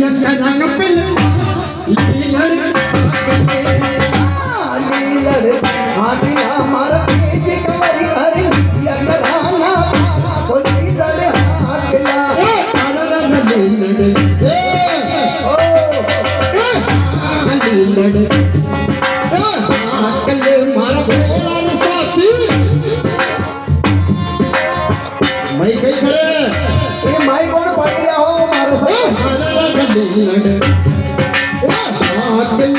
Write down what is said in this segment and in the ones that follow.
रंग पे लीलड़ हाथी हमारा तेज कमरी हरी या कराना ओ लीलड़ हाथला लीलड़ लीलड़ कल मारा भोला रे साथी मई कई करे ये माई कौन पड़ी रहा हो मारे साथ लीलड़ कल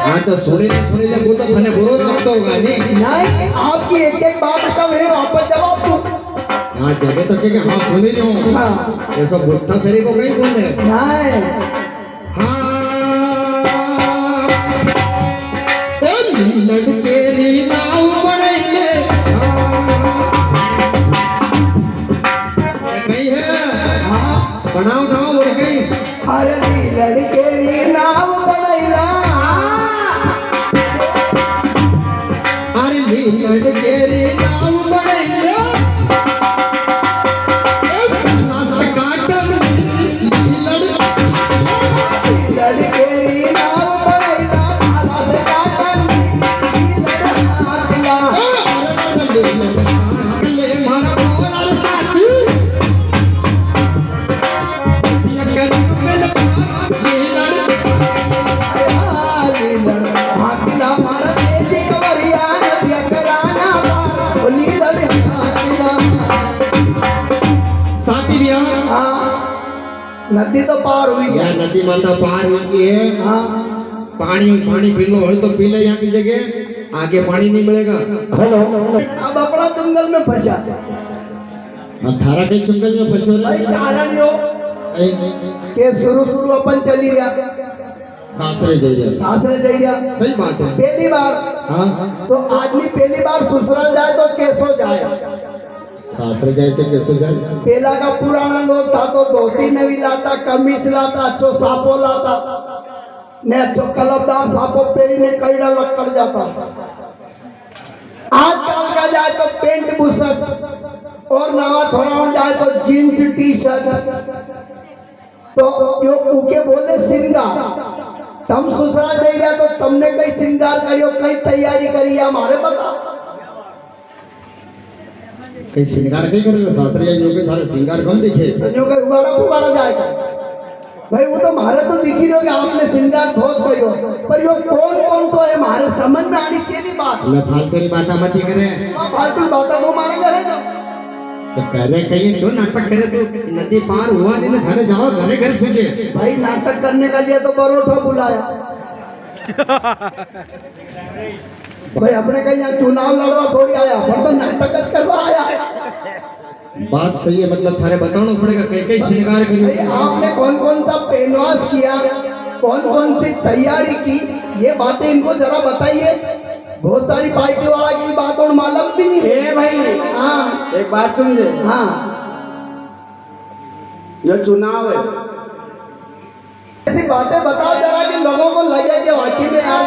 हाँ तो सुने वो तो थाने बुरो ना होता होगा नहीं आपकी एक एक बात का मेरे वापस जवाब दूं हाँ जब तक के हाँ सुनी जो हाँ ऐसा बुद्धा शरीर को कहीं बोले नहीं हाँ लड़के री नाव बनाइए कहीं है हाँ बनाओ और कहीं अरे लड़के री नाव बनाइला लड़के रे नाम बढ़ैया लड़के रे नाम बढ़ैया मानस काटन मारा बोला साथी नदी तो पार हुई है नदी माता पार हुई है हाँ पानी पीना हो तो पी ले यहाँ की जगह आगे पानी नहीं मिलेगा हेलो अब अपना जंगल में फंसा अब थारा के जंगल में फंसो भाई कारण यो के शुरू अपन चली गया सासरे जाइया सही बात है पहली बार हाँ तो आदमी पहली बार ससुराल जाए तो कैसो जाए सासरे जाए तो कैसे जाए पहला का पुराना लोग था तो धोती नवी लाता कमीज लाता अच्छो सापो लाता ने अच्छो कलमदार सापो पेरी ने कईड़ा लकड़ जाता आजकल का जाए तो पेंट बुशर्ट और नवा थोड़ा जाए तो जीन्स टी शर्ट तो यो उके बोले सिंगार तम ससुराल जाई रहा तो तुमने कई सिंगार करियो कई तैयारी करी हमारे बता कई सिंगार कई करेगा सासरे जो के थारे सिंगार कम दिखे जो के उगाड़ा जाएगा भाई वो तो मारे तो दिख ही रहोगे आपने सिंगार बहुत करियो पर यो कौन तो है मारे समझ में आनी चाहिए बात ले फालतू की बात मत करे फालतू बात वो मारे करे तो करे कहीं क्यों नाटक करे तो नदी पार हुआ नहीं ना घरे जाओ घर सूझे भाई नाटक करने का लिए तो बरोठा बुलाया भाई अपने कहीं यहाँ चुनाव लड़वा थोड़ी आया पर तो नाटक करवा आया बात सही है मतलब थारे बताना पड़ेगा कई श्रृंगार करी आपने कौन सा पहनवास किया कौन सी तैयारी की ये बातें इनको जरा बताइए बहुत सारी पार्टी वाला की बात और मालूम भी नहीं है भाई हाँ एक बात सुन ले हाँ ये चुनाव है ऐसी बातें बताओ जरा कि लोगों को लगे कि वाकई में यार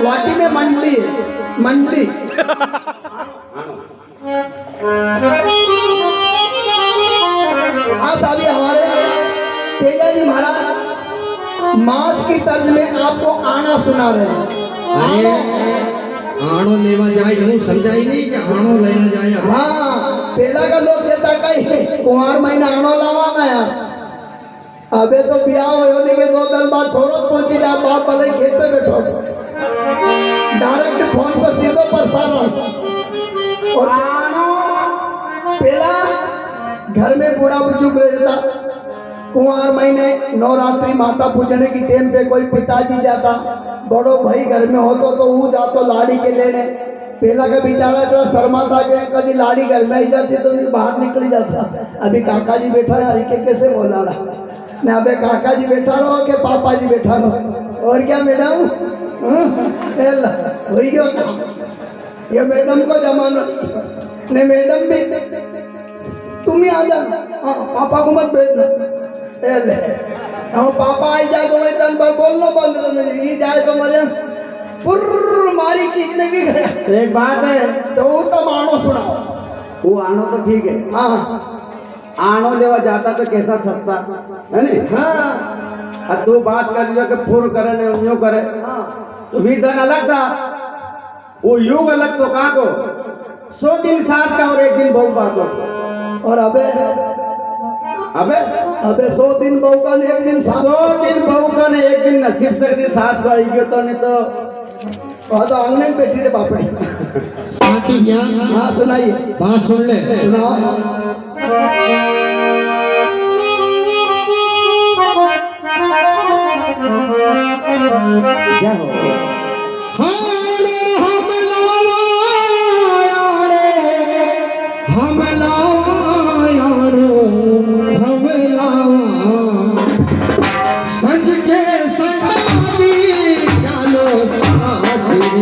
वाकई में मंडली हाँ साहब हमारे तेजा जी महाराज मार्च की तर्ज में आपको आना सुना रहे हैं अरे आनो लेवा जाए हूँ समझाई नहीं कि आनो लेना जाए हाँ पहला का लोग कहता कहीं कुमार महीना आनो लावा गया अबे तो ब्याह होने के 2 दिन बाद थोड़ा पहुंची जाए बाप भले खेत पे बैठो डायरेक्ट फोन पर सीधो प्रसारण और पहला घर में बूढ़ा बुजुर्ग रहता कुंवर महीने नवरात्रि माता पूजने की टाइम पे कोई पिताजी जाता बड़ो भाई घर में हो तो वो जातो लाड़ी के लेने पहला का बेचारा इतना शर्मा था कि कभी लाड़ी घर में आई जाती तो बाहर निकल जाता अभी काका जी बैठा है हरी के कैसे बोला रहा ना अबे काका जी बैठा रहो के पापा जी बैठा रहो और क्या मैडम ये मैडम को जमाना ने मैडम भी तुम ही आ जाना। हाँ पापा को मत भेजना। ए ले हाँ पापा आई जाए तो मैं तन पर बोलना बंद कर नहीं ये जाए तो मजे पुर्र मारी कीकने की गया। एक बात है तो वो तो मानो सुना वो आनो तो ठीक है हाँ आनो लेवा जाता तो कैसा सस्ता है नहीं हाँ अब तू बात कर लियो कि फुर करे ने यूं करे हाँ तो भी धन अलग था वो युग अलग तो कहाँ को 100 दिन सास का और 1 दिन बहू बात हो और अबे अबे अबे 100 दिन बहू का ने 1 दिन 100 दिन बहू का ने 1 दिन नसीब से कभी सास भाई गयो तो नहीं तो वहाँ तो आंगने में बैठी रे बापड़ी। साथी ज्ञान हाँ सुनाइए बात सुन ले। सुनाओ। क्या हो सज के सगाती चलो सासरे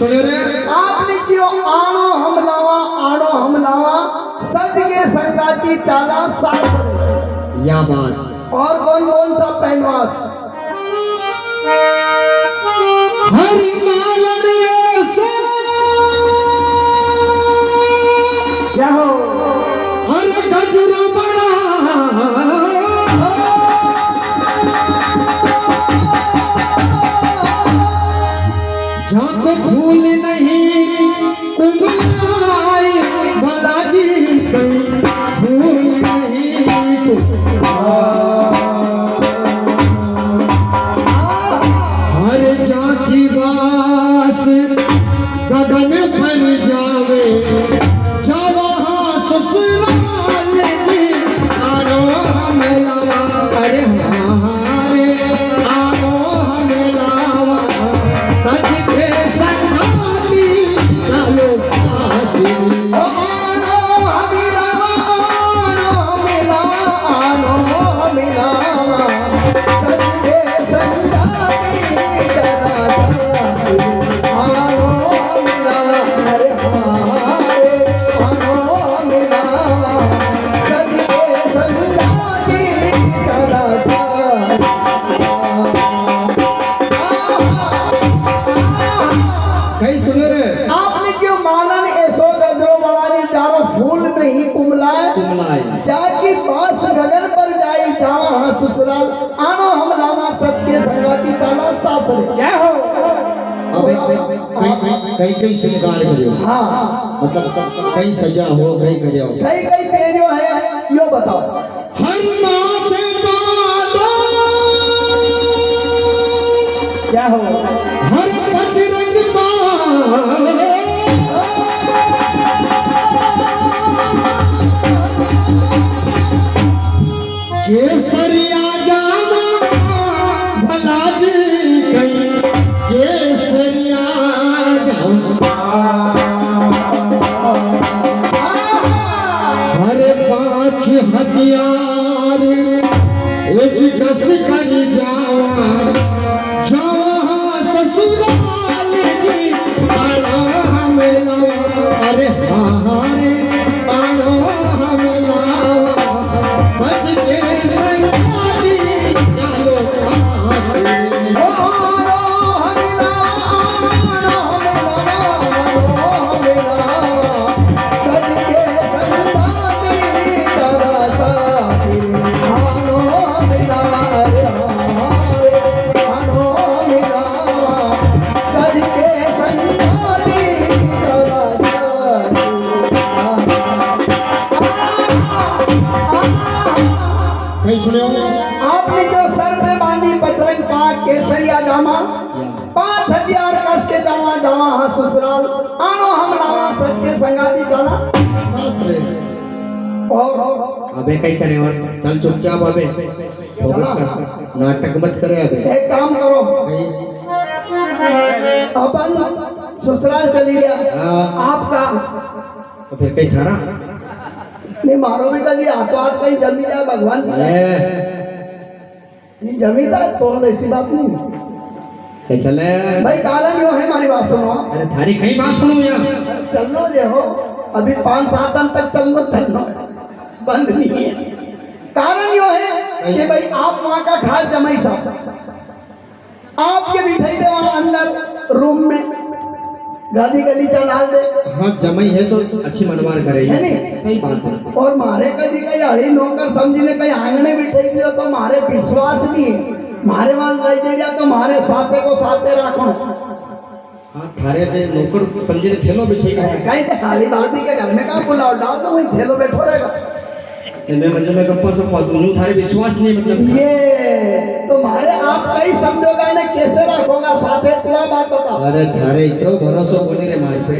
सुने रे आपने क्यों आनो हम लावा सज के संगाती चाला सास या बात और कौन कौन सा पहनवास हरि मालन ऐसा क्या हो अरे गजरा बड़ा जब फूल नहीं कुमलाई बालाजी कहीं फूल नहीं हर जाति बास गगन भर जावे जवा ससुराल जी आरो मिलावा अरे हारे आरो मिलावा सज के संगाती चलो सासरी कहीं सुने रे आपने क्यों मालन ऐसो गजरो बाबाजी चारों फूल नहीं कुमलाए कुमलाई जाकी बास गगन पर जाई जावा हाँ ससुराल आनो हम लावा सच के संगाती चाला सासरे क्या हो अब कहीं कहीं श्रृंगार करियो हाँ हाँ मतलब कहीं सजा हो कहीं करियो कई कई पेरियो है यो बताओ हर माथे बालो क्या हो हर बजरंग बालो केसरिया जामा भलाजी कहीं केसरिया जामा हरे 5 हथियार एज जस कर जावा जावा ससुराल जी आनो मिलावा अरे हारे आनो मिलावा सज के संगाती चलो सासरी कहीं सुने हो आपने जो सर में बांधी बजरंग पाक केसरिया जामा 5 हथियार कस के जावा जावा हाँ ससुराल आनो हम लावा सच के संगाती जाना सासरे और अबे कहीं करे और चल चुपचाप अबे नाटक मत करे अबे एक काम करो कहीं अपन ससुराल चली गया हाँ। आपका तो फिर कहीं थारा नहीं मारो भी कभी हाथों हाथ कहीं जमी जाए भगवान की नहीं जमीता तो ऐसी बात नहीं ये चले भाई कारण यो है हमारी बात सुनो अरे थारी कहीं बात सुनो यार चलनो जे हो अभी 5-7 दिन तक चलनो बंद नहीं है कारण यो है कि भाई आप वहाँ का खास जमाई साहब आप ये बिठाई दे वहाँ अंदर रूम में गादी गलीचा डाल दे हाँ जमाई है तो अच्छी मनमार करे है नहीं? सही बात है और मारे कभी कहीं हड़ी नौकर समझीने कहीं आंगने बिठाई दियो तो मारे विश्वास नहीं है मारे वहां रह जाएगा तो मारे साथे को साथे रखो हाँ थारे ते नौकर समझे थेलो बिछे कहीं से खाली बाल्टी के घर में कहाँ बुलाओ डाल दो वहीं थेलो बैठो रहेगा मैं मंजे में गप्पा सब फालतू यूं थारे विश्वास नहीं मतलब ये तो मारे आप कहीं समझोगा ने कैसे रखोगा साथे क्या बात बता अरे थारे इतना भरोसा बोले रे मार पे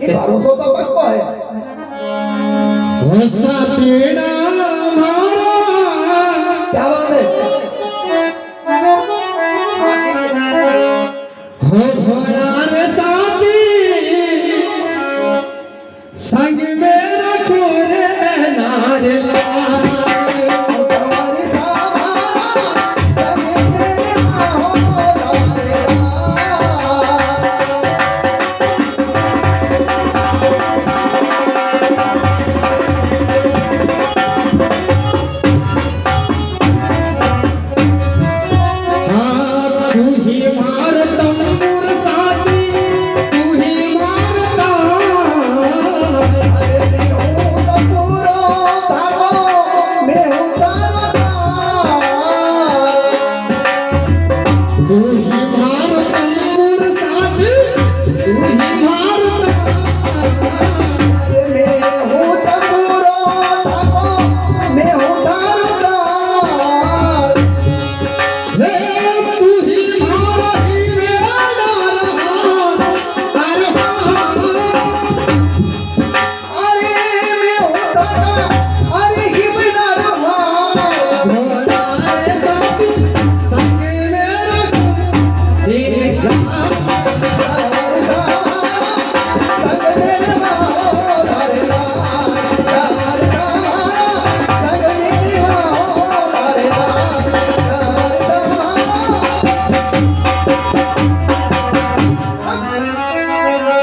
ये भरोसा तो पक्को है हंसा तेरा मारा क्या बात है हो भोला रे साथी संग में रखो रे नारे तुम्हारी सामारा संग मेरे माहो रे हाँ तू ही मार तंबूर साथी तू ही मारता अरे मैं हूँ तो पूरा भागो मैं हूँ तारा तू ही मार तंबूर साथी तू ही मारता अरे मैं हूँ तो पूरा भागो मैं हूँ तारा हे तू ही मारा ही मेरा डाला अरे अरे मैं हूँ तारा अरे ही बना रहा भोला रे साथी संग मेरा तेरे संग मेरे माहो रे संग मेरे माहो रे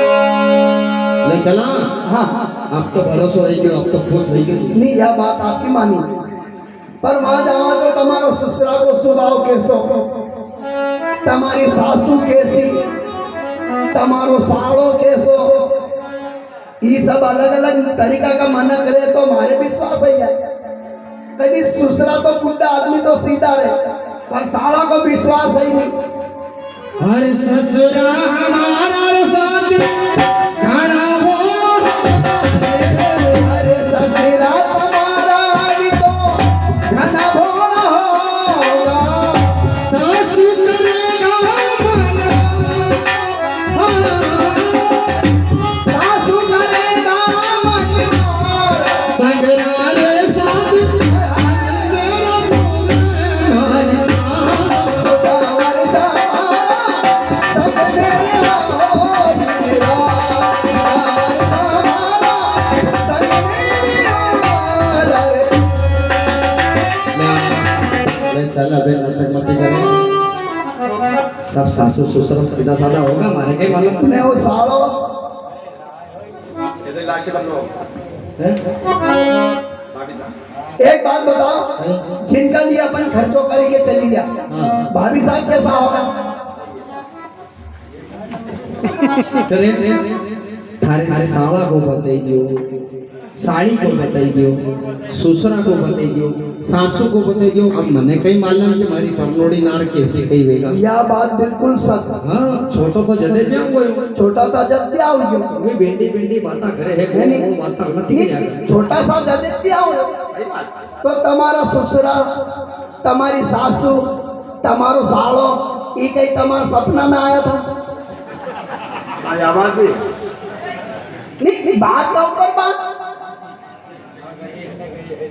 ले चला हाँ अब तो भरोसा हो गयो अब तो खुश हो गयो नहीं यह बात आपकी मानी पर वहां जावा तो तुम्हारा ससुरा को स्वभाव कैसो तुम्हारी सासू कैसी तुम्हारो साड़ो कैसो ये सब अलग अलग तरीका का मन करे तो हमारे विश्वास है कभी ससुरा तो बुढ़ा आदमी तो सीधा रहे पर साड़ा को विश्वास है ही नहीं हर ससुरा हमारा साथ खाना बोलो अरे ससुरा तुम्हारा भी तो घना भोला होगा सासू करेगा मन सासू करेगा मन मार सगरा रे साथ मेरा हमारी तुम्हारे सहारा सब मेरे हो दिलवा तुम्हारे सहारा सब मेरे हो रे ले चल अबे नाटक मत करे सब सासू ससुर सीधा साधा होगा हमारे के मालूम मैं वो साड़ो है एक बात बताओ जिनका लिए अपन खर्चो करके चली गया भाभी साहब कैसा होगा करे थारे साला को बताई दियो साड़ी को बताई दियो ससुरा को बताई दियो सासू को बताई दियो अब मने कई मालूम कि हमारी परनोड़ी नार कैसे कही वेगा यह बात बिल्कुल सच हाँ छोटो तो जदे भी हुए छोटा सा जब क्या हो गया वे बेंडी बेंडी बाता करे है है नहीं? वो बाता मत ही ये छोटा सा जब क्या हो तो तुम्हारा ससुरा तुम्हारी सासू तुम्हारो सालो ये कहीं तुम्हारा सपना में आया था आवाज भी नहीं बात का ऊपर बात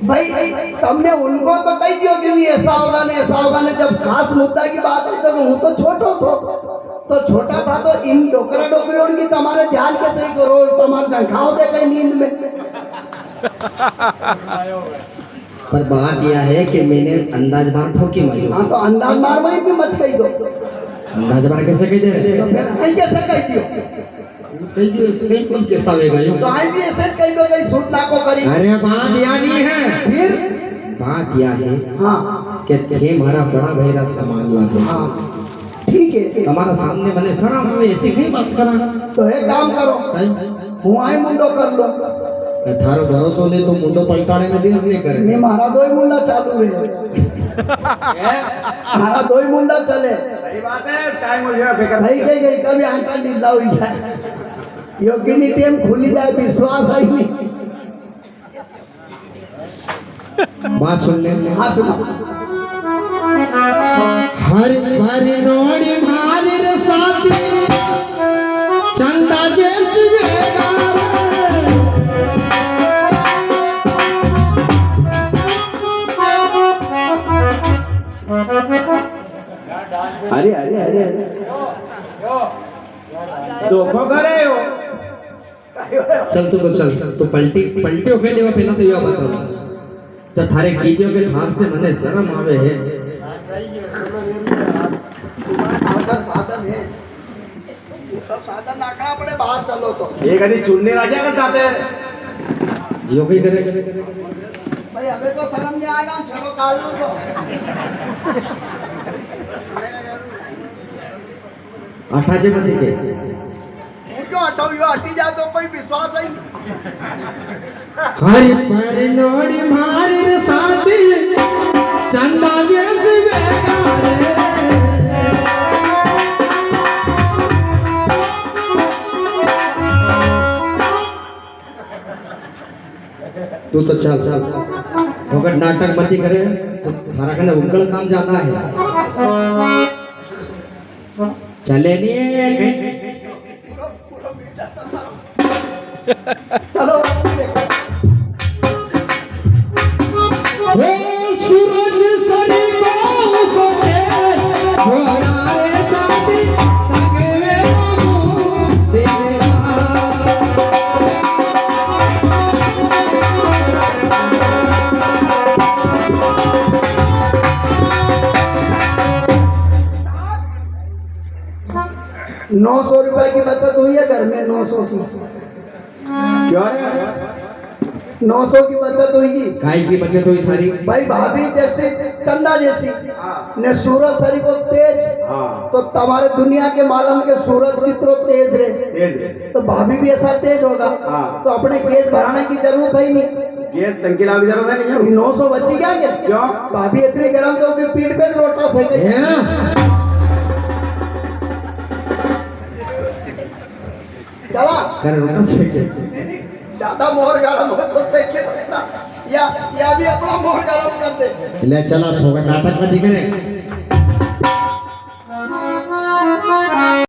भाई तुमने उनको तो कही दियो कि नहीं ऐसा होगा नहीं जब खास मुद्दा की बात है तो वो तो छोटो तो छोटा था तो इन डोकरा डोकरियों की तुम्हारे ध्यान के सही करो तुम्हारे खाओ दे कहीं नींद में। पर बात यह है कि मैंने अंदाज मार ठोकी मारी। हाँ तो अंदाज मार वहीं पे मत कही दो। अंदाज मार कैसे कह दे रहे तो फिर आई कैसे कही दियो? कह दियो इसमें कौन कैसा होगा तो आई भी ऐसे कही दो कहीं सूद ना को करी। अरे बात यह नहीं है, फिर बात यह है हाँ कि थे हमारा बड़ा भैरा सामान ला दो। हाँ ठीक है। हमारा सामने बने शर्म में ऐसी कहीं बात करा। तो एक काम करो, હું આય મુંડો कर लो। थारो भरोसो ने तो मुंडो पलटाने में देर नहीं करे। मैं मारा दो ही मुंडा चालू रहे। मारा दो ही मुंडा चले। सही बात है, टाइम हो गया फिकर नहीं गई कभी आंटा ढीला हुई जाए, योगी नी टीम खुली जाए, विश्वास आई नहीं। बात सुन ले। हाँ सुना। हर भर नोड़ी मारी रे साथी चंदा जैसी बेगार। अरे अरे अरे धोखो करे हो। चल तो चल तो पलटी पलटियो के लिए पहला तो यह बताओ, जब थारे कीजियो के थार से मने शर्म आवे है। साधन है, सब साधन नाकना पड़े, बाहर चलो तो। एक आदमी चुनने लग जाएगा जाते यो भी करे भाई हमें तो शर्म नहीं आएगा, चलो काट लो तो। अठाजे मत के હું क्यों हटाऊं, यो हटी जाए तो कोई विश्वास है हर पर नोड़ी मारी रे साथी चंदा जैसी बेगार। तू तो चल चल अगर नाटक मत करे तो थारा कने उंगल काम ज्यादा है। चले नहीं चलो हे सूरज सरी को घोड़ा रे साथी संगे में बाबू देवेरा। ₹900 की बचत हुई है घर में, 900 की। क्यों रे 900 की बचत हुई। काय की बचत हुई थारी? भाई भाभी जैसे चंदा जैसी ने सूरज सरी को तेज, हाँ। तो तुम्हारे दुनिया के मालूम के सूरज कितनो तेज रे, तेज तो भाभी भी ऐसा तेज होगा। हाँ। तो अपने गैस भराने की जरूरत है ही नहीं। गैस टंकी ला भी जरूरत है नहीं। 900 बची क्या क्या? क्यों? भाभी इतनी गर्म तो उसकी पीठ पे रोटा सही। हैं? चला कर रोटा से ज्यादा मोहर गर्म हो तो सही या भी अपना मोहर गर्म कर दे। ले चला थोड़ा नाटक मत करे।